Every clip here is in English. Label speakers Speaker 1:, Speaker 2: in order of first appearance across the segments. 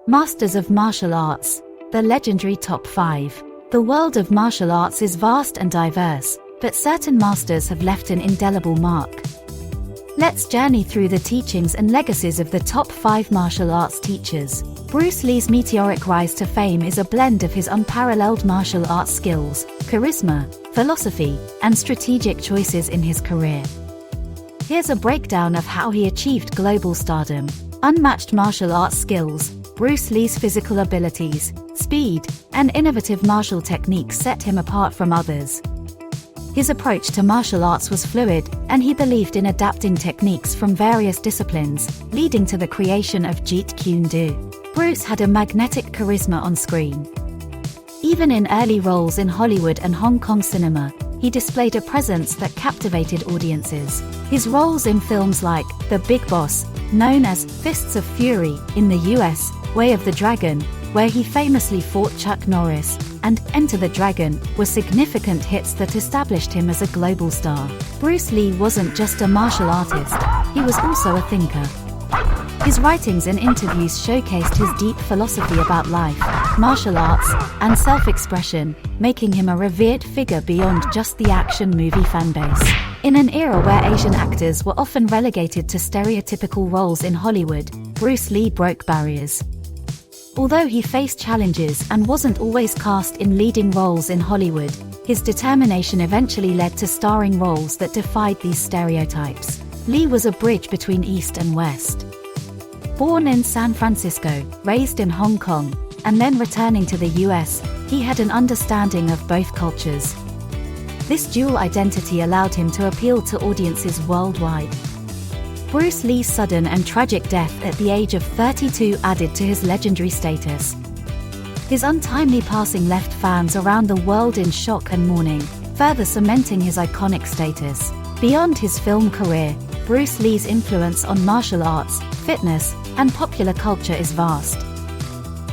Speaker 1: Masters of Martial Arts, the legendary top 5. The world of martial arts is vast and diverse, but certain masters have left an indelible mark. Let's journey through the teachings and legacies of the top 5 martial arts teachers. Bruce Lee's meteoric rise to fame is a blend of his unparalleled martial arts skills, charisma, philosophy, and strategic choices in his career. Here's a breakdown of how he achieved global stardom. Unmatched martial arts skills. Bruce Lee's physical abilities, speed, and innovative martial techniques set him apart from others. His approach to martial arts was fluid, and he believed in adapting techniques from various disciplines, leading to the creation of jeet kune. Bruce had a magnetic charisma on screen. Even in early roles in Hollywood and Hong Kong cinema, he displayed a presence that captivated audiences. His roles in films like The Big Boss, known as Fists of Fury in the US, Way of the Dragon, where he famously fought Chuck Norris, and Enter the Dragon, were significant hits that established him as a global star. Bruce Lee wasn't just a martial artist, he was also a thinker. His writings and interviews showcased his deep philosophy about life, martial arts, and self-expression, making him a revered figure beyond just the action movie fanbase. In an era where Asian actors were often relegated to stereotypical roles in Hollywood, Bruce Lee broke barriers. Although he faced challenges and wasn't always cast in leading roles in Hollywood, his determination eventually led to starring roles that defied these stereotypes. Lee was a bridge between East and West. Born in San Francisco, raised in Hong Kong, and then returning to the US, he had an understanding of both cultures. This dual identity allowed him to appeal to audiences worldwide. Bruce Lee's sudden and tragic death at the age of 32 added to his legendary status. His untimely passing left fans around the world in shock and mourning, further cementing his iconic status. Beyond his film career, Bruce Lee's influence on martial arts, fitness, and popular culture is vast.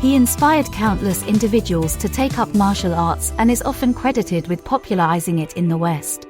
Speaker 1: He inspired countless individuals to take up martial arts and is often credited with popularizing it in the West.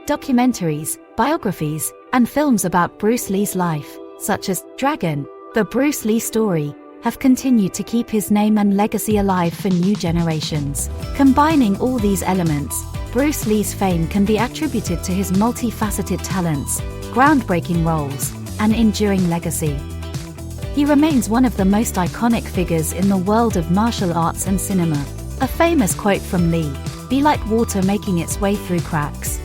Speaker 1: Documentaries, biographies, and films about Bruce Lee's life, such as Dragon, The Bruce Lee Story, have continued to keep his name and legacy alive for new generations. Combining all these elements, Bruce Lee's fame can be attributed to his multifaceted talents, groundbreaking roles, and enduring legacy. He remains one of the most iconic figures in the world of martial arts and cinema. A famous quote from Lee, "Be like water making its way through cracks.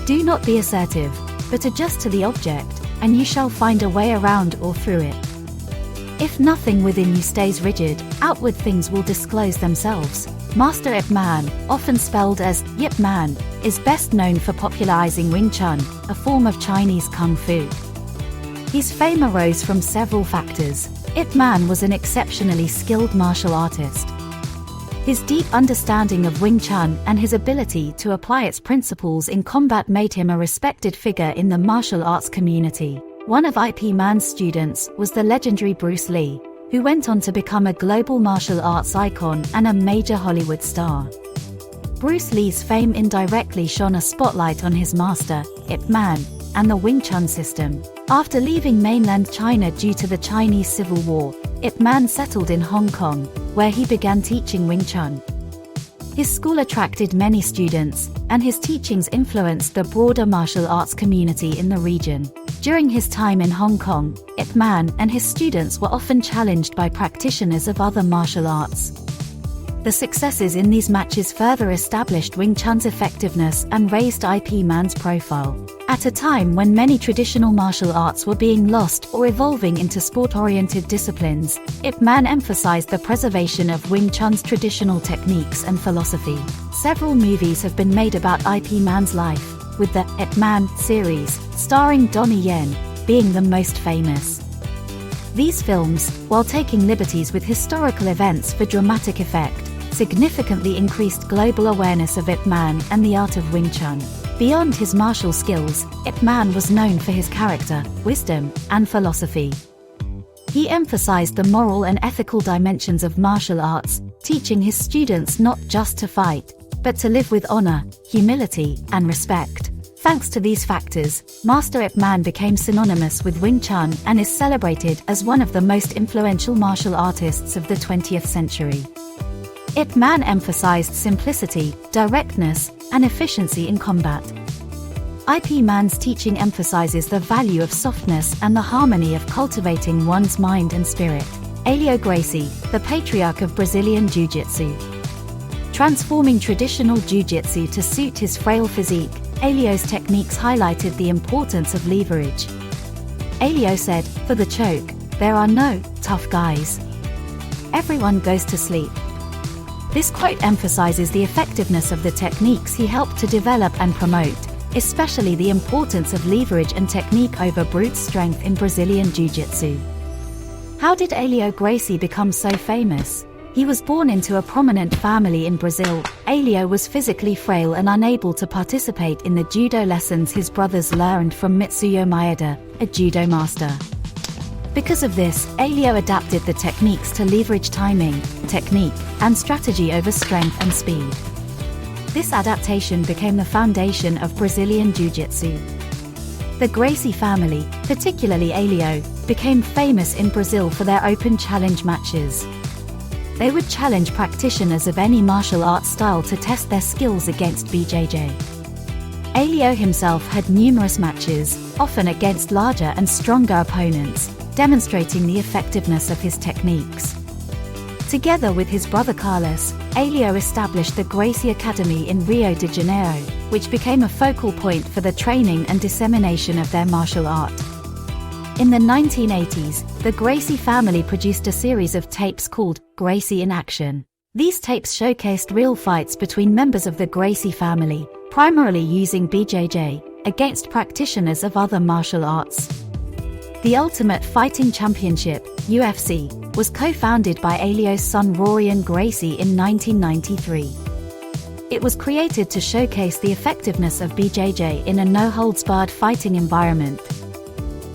Speaker 1: Do not be assertive, but adjust to the object, and you shall find a way around or through it. If nothing within you stays rigid, outward things will disclose themselves." Master Ip Man, often spelled as Yip Man, is best known for popularizing Wing Chun, a form of Chinese Kung Fu. His fame arose from several factors. Ip Man was an exceptionally skilled martial artist. His deep understanding of Wing Chun and his ability to apply its principles in combat made him a respected figure in the martial arts community. One of Ip Man's students was the legendary Bruce Lee, who went on to become a global martial arts icon and a major Hollywood star. Bruce Lee's fame indirectly shone a spotlight on his master, Ip Man, and the Wing Chun system. After leaving mainland China due to the Chinese Civil War, Ip Man settled in Hong Kong, where he began teaching Wing Chun. His school attracted many students, and his teachings influenced the broader martial arts community in the region. During his time in Hong Kong, Ip Man and his students were often challenged by practitioners of other martial arts. The successes in these matches further established Wing Chun's effectiveness and raised Ip Man's profile. At a time when many traditional martial arts were being lost or evolving into sport-oriented disciplines, Ip Man emphasized the preservation of Wing Chun's traditional techniques and philosophy. Several movies have been made about Ip Man's life, with the Ip Man series, starring Donnie Yen, being the most famous. These films, while taking liberties with historical events for dramatic effect, significantly increased global awareness of Ip Man and the art of Wing Chun. Beyond his martial skills, Ip Man was known for his character, wisdom, and philosophy. He emphasized the moral and ethical dimensions of martial arts, teaching his students not just to fight, but to live with honor, humility, and respect. Thanks to these factors, Master Ip Man became synonymous with Wing Chun and is celebrated as one of the most influential martial artists of the 20th century. Ip Man emphasized simplicity, directness, and efficiency in combat. Ip Man's teaching emphasizes the value of softness and the harmony of cultivating one's mind and spirit. Helio Gracie, the patriarch of Brazilian jiu-jitsu. Transforming traditional jiu-jitsu to suit his frail physique, Helio's techniques highlighted the importance of leverage. Helio said, "For the choke, there are no tough guys. Everyone goes to sleep." This quote emphasizes the effectiveness of the techniques he helped to develop and promote, especially the importance of leverage and technique over brute strength in Brazilian jiu-jitsu. How did Helio Gracie become so famous? He was born into a prominent family in Brazil. Helio was physically frail and unable to participate in the judo lessons his brothers learned from Mitsuyo Maeda, a judo master. Because of this, Helio adapted the techniques to leverage timing, technique, and strategy over strength and speed. This adaptation became the foundation of Brazilian jiu-jitsu. The Gracie family, particularly Helio, became famous in Brazil for their open challenge matches. They would challenge practitioners of any martial arts style to test their skills against BJJ. Helio himself had numerous matches, often against larger and stronger opponents, demonstrating the effectiveness of his techniques. Together with his brother Carlos, Helio established the Gracie Academy in Rio de Janeiro, which became a focal point for the training and dissemination of their martial art. In the 1980s, the Gracie family produced a series of tapes called Gracie in Action. These tapes showcased real fights between members of the Gracie family, primarily using BJJ, against practitioners of other martial arts. The Ultimate Fighting Championship, UFC, was co-founded by Helio's son Rorion Gracie in 1993. It was created to showcase the effectiveness of BJJ in a no-holds-barred fighting environment.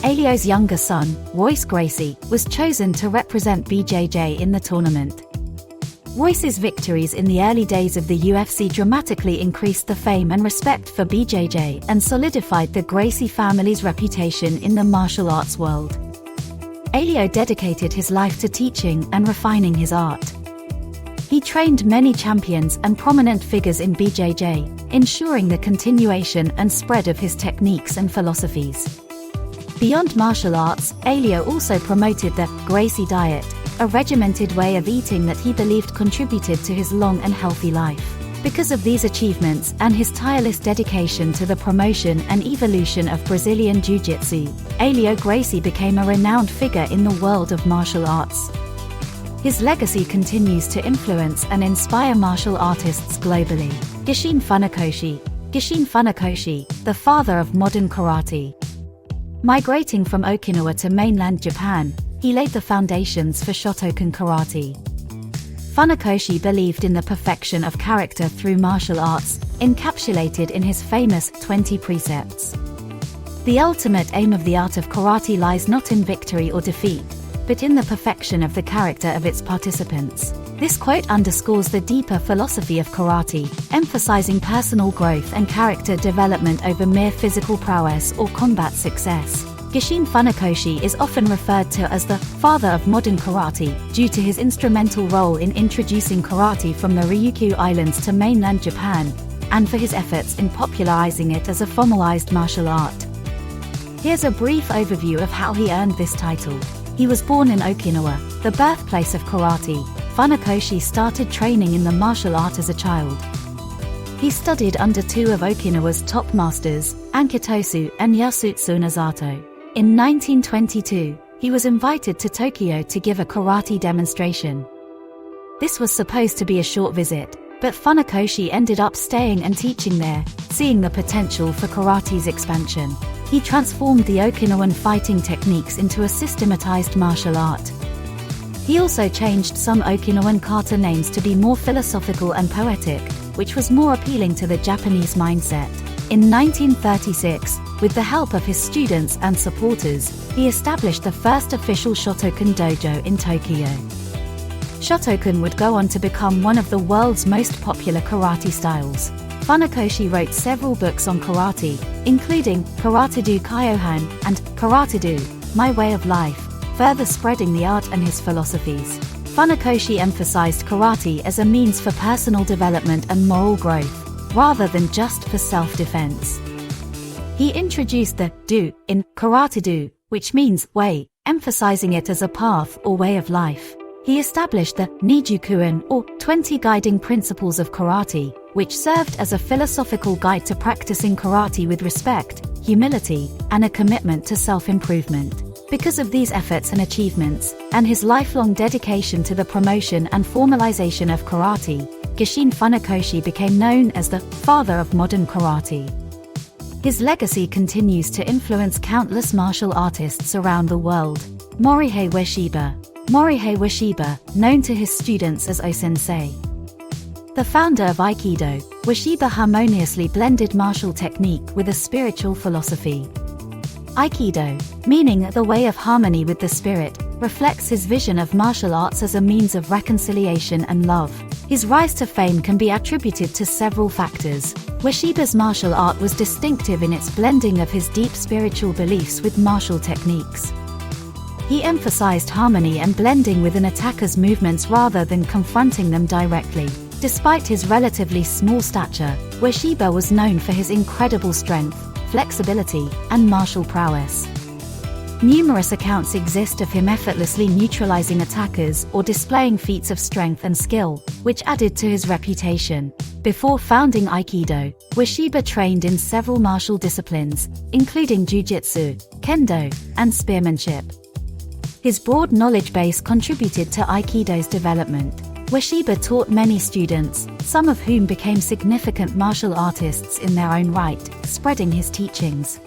Speaker 1: Helio's younger son, Royce Gracie, was chosen to represent BJJ in the tournament. Royce's victories in the early days of the UFC dramatically increased the fame and respect for BJJ and solidified the Gracie family's reputation in the martial arts world. Helio dedicated his life to teaching and refining his art. He trained many champions and prominent figures in BJJ, ensuring the continuation and spread of his techniques and philosophies. Beyond martial arts, Helio also promoted the Gracie diet, a regimented way of eating that he believed contributed to his long and healthy life. Because of these achievements and his tireless dedication to the promotion and evolution of Brazilian jiu-jitsu, Helio Gracie became a renowned figure in the world of martial arts. His legacy continues to influence and inspire martial artists globally. Gichin Funakoshi. Gichin Funakoshi, the father of modern karate. Migrating from Okinawa to mainland Japan, he laid the foundations for Shotokan karate. Funakoshi believed in the perfection of character through martial arts, encapsulated in his famous 20 precepts. The ultimate aim of the art of karate lies not in victory or defeat, but in the perfection of the character of its participants. This quote underscores the deeper philosophy of karate, emphasizing personal growth and character development over mere physical prowess or combat success. Gichin Funakoshi is often referred to as the father of modern karate due to his instrumental role in introducing karate from the Ryukyu Islands to mainland Japan, and for his efforts in popularizing it as a formalized martial art. Here's a brief overview of how he earned this title. He was born in Okinawa, the birthplace of karate. Funakoshi started training in the martial art as a child. He studied under two of Okinawa's top masters, Ankitosu and Yasutsu Nosato. In 1922, he was invited to Tokyo to give a karate demonstration. This was supposed to be a short visit, but Funakoshi ended up staying and teaching there, seeing the potential for karate's expansion. He transformed the Okinawan fighting techniques into a systematized martial art. He also changed some Okinawan kata names to be more philosophical and poetic, which was more appealing to the Japanese mindset. In 1936, with the help of his students and supporters, he established the first official Shotokan dojo in Tokyo. Shotokan would go on to become one of the world's most popular karate styles. Funakoshi wrote several books on karate, including Karate-do Kyohan and Karate-do, My Way of Life, further spreading the art and his philosophies. Funakoshi emphasized karate as a means for personal development and moral growth, rather than just for self-defense. He introduced the do in Karate-do, which means way, emphasizing it as a path or way of life. He established the Nijukuen, or 20 guiding principles of karate, which served as a philosophical guide to practicing karate with respect, humility, and a commitment to self-improvement. Because of these efforts and achievements, and his lifelong dedication to the promotion and formalization of karate, Gichin Funakoshi became known as the father of modern karate. His legacy continues to influence countless martial artists around the world. Morihei Ueshiba, known to his students as O-sensei. The founder of aikido, Ueshiba harmoniously blended martial technique with a spiritual philosophy. Aikido, meaning the way of harmony with the spirit, reflects his vision of martial arts as a means of reconciliation and love. His rise to fame can be attributed to several factors. Ueshiba's martial art was distinctive in its blending of his deep spiritual beliefs with martial techniques. He emphasized harmony and blending within attackers' movements rather than confronting them directly. Despite his relatively small stature, Ueshiba was known for his incredible strength, flexibility, and martial prowess. Numerous accounts exist of him effortlessly neutralizing attackers or displaying feats of strength and skill, which added to his reputation. Before founding Aikido, Ueshiba trained in several martial disciplines, including jiu-jitsu, kendo, and spearmanship. His broad knowledge base contributed to Aikido's development. Ueshiba taught many students, some of whom became significant martial artists in their own right, spreading his teachings.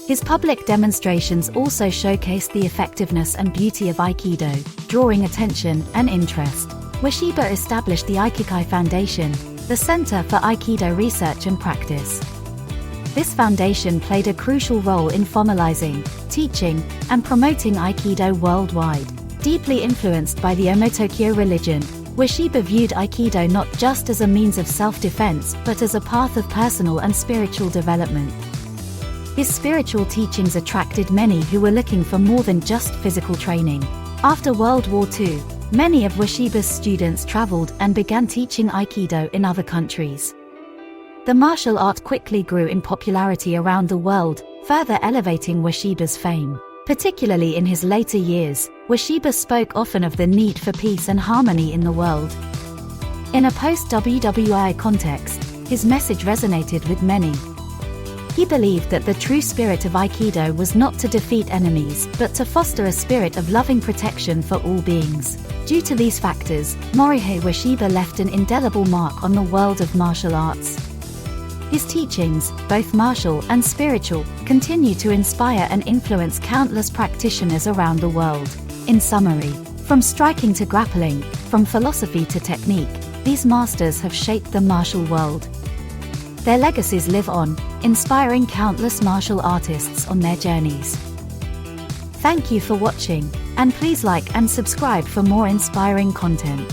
Speaker 1: His public demonstrations also showcased the effectiveness and beauty of Aikido, drawing attention and interest. Ueshiba established the Aikikai Foundation, the Center for Aikido Research and Practice. This foundation played a crucial role in formalizing, teaching, and promoting Aikido worldwide. Deeply influenced by the Omotokyo religion, Ueshiba viewed Aikido not just as a means of self-defense but as a path of personal and spiritual development. His spiritual teachings attracted many who were looking for more than just physical training. After World War II, many of Ueshiba's students traveled and began teaching Aikido in other countries. The martial art quickly grew in popularity around the world, further elevating Ueshiba's fame. Particularly in his later years, Ueshiba spoke often of the need for peace and harmony in the world. In a post-WWI context, his message resonated with many. He believed that the true spirit of Aikido was not to defeat enemies, but to foster a spirit of loving protection for all beings. Due to these factors, Morihei Ueshiba left an indelible mark on the world of martial arts. His teachings, both martial and spiritual, continue to inspire and influence countless practitioners around the world. In summary, from striking to grappling, from philosophy to technique, these masters have shaped the martial world. Their legacies live on, inspiring countless martial artists on their journeys. Thank you for watching, and please like and subscribe for more inspiring content.